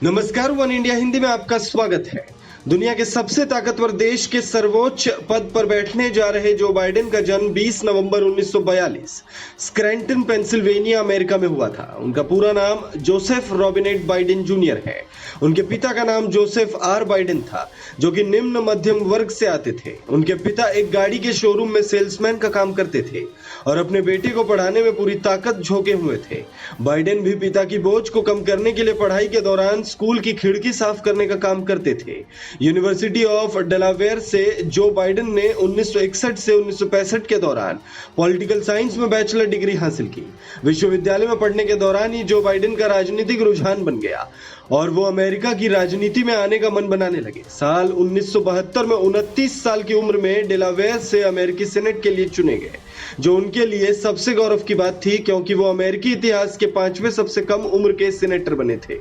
नमस्कार, one India Hindi में आपका स्वागत है। दुनिया के सबसे ताकतवर देश के सर्वोच्च पद पर बैठने जा रहे जो बाइडेन का जन्म 20 नवंबर 1942 स्क्रैंटन, पेंसिल्वेनिया, अमेरिका में हुआ था। उनका पूरा नाम जोसेफ रॉबिनेट बाइडेन जूनियर है। उनके पिता का नाम जोसेफ आर बाइडेन था, जो कि निम्न मध्यम वर्ग से आते थे। उनके पिता एक गाड़ी के शोरूम में सेल्समैन का काम करते थे और अपने बेटे को पढ़ाने में पूरी ताकत झोंके हुए थे। बाइडेन भी पिता की बोझ को कम करने के लिए पढ़ाई के दौरान स्कूल की खिड़की साफ करने का काम करते थे। यूनिवर्सिटी ऑफ डेलावेयर से जो बाइडेन ने 1961 से 1965 के दौरान पॉलिटिकल साइंस में बैचलर डिग्री हासिल की। विश्वविद्यालय में पढ़ने के दौरान ही जो बाइडेन का राजनीतिक रुझान बन गया और वो अमेरिका की राजनीति में आने का मन बनाने लगे। साल 1972 में 29 साल की उम्र में डेलावेयर से अमेरिकी सेनेट के लिए चुने गए, जो उनके लिए सबसे गौरव की बात थी, क्योंकि वो अमेरिकी इतिहास के 5वें सबसे कम उम्र के सेनेटर बने थे।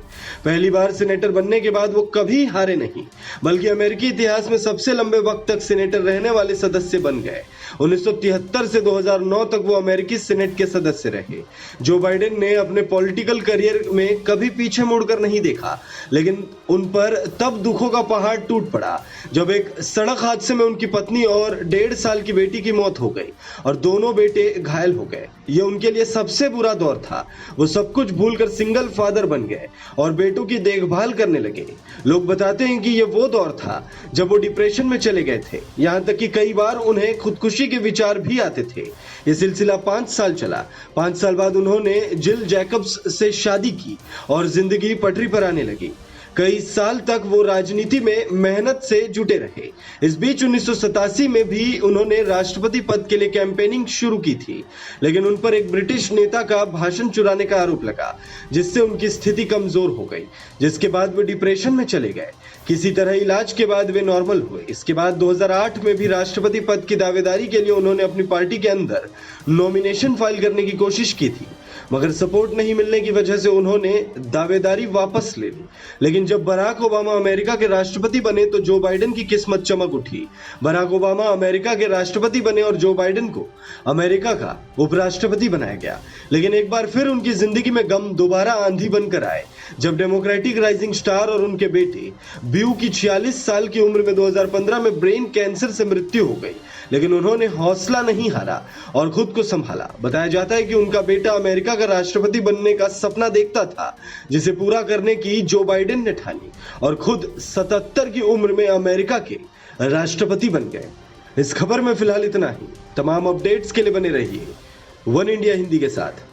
पहली बार सेनेटर बनने के बाद वो कभी हारे नहीं, बल्कि अमेरिकी इतिहास में सबसे लंबे वक्त तक सेनेटर रहने वाले सदस्य बन गए। 1973 से 2009 तक वो अमेरिकी सेनेट के सदस्य रहे। जो बाइडेन ने अपने पॉलिटिकल करियर में कभी पीछे मुड़कर नहीं देखा, लेकिन उन पर तब दुखों का पहाड़ टूट पड़ा जब एक सड़क हादसे में उनकी पत्नी और 1.5 साल की बेटी की मौत हो गई और दोनों बेटे घायल हो गए। ये उनके लिए सबसे बुरा दौर था। वो सब कुछ भूलकर सिंगल फादर बन गए और बेटों की देखभाल करने लगे। लोग बताते हैं कि ये वो दौर था जब वो डिप्रेशन में चले गए थे, यहाँ तक कि कई बार उन्हें खुदकुशी के विचार भी आते थे। ये सिलसिला 5 साल चला। 5 साल बाद उन्होंने जिल जैकब्स से शादी की और जिंदगी पटरी पर आने लगी। कई साल तक वो राजनीति में मेहनत से जुटे रहे। इस बीच 1987 में भी उन्होंने राष्ट्रपति पद के लिए कैंपेनिंग शुरू की थी, लेकिन उन पर एक ब्रिटिश नेता का भाषण चुराने का आरोप लगा, जिससे उनकी स्थिति कमजोर हो गई, जिसके बाद वे डिप्रेशन में चले गए। किसी तरह इलाज के बाद वे नॉर्मल हुए। इसके बाद 2008 में भी राष्ट्रपति पद की दावेदारी के लिए उन्होंने अपनी पार्टी के अंदर नॉमिनेशन फाइल करने की कोशिश की थी, मगर सपोर्ट नहीं मिलने की वजह से उन्होंने दावेदारी वापस ले ली। लेकिन जब बराक ओबामा अमेरिका के राष्ट्रपति बने तो जो बाइडेन की किस्मत चमक उठी। बराक ओबामा अमेरिका के राष्ट्रपति बने और जो बाइडेन को अमेरिका का उपराष्ट्रपति बनाया गया। लेकिन एक बार फिर उनकी जिंदगी में गम दोबारा आंधी बनकर आए, जब डेमोक्रेटिक राइजिंग स्टार और उनके बेटे ब्यू की 46 साल की उम्र में 2015 में ब्रेन कैंसर से मृत्यु हो गई। लेकिन उन्होंने हौसला नहीं हारा और खुद को संभाला। बताया जाता है कि उनका बेटा अमेरिका का राष्ट्रपति बनने का सपना देखता था, जिसे पूरा करने की जो बाइडेन ने ठानी और खुद 77 की उम्र में अमेरिका के राष्ट्रपति बन गए। इस खबर में फिलहाल इतना ही। तमाम अपडेट्स के लिए बने रहिए वन इंडिया हिंदी के साथ।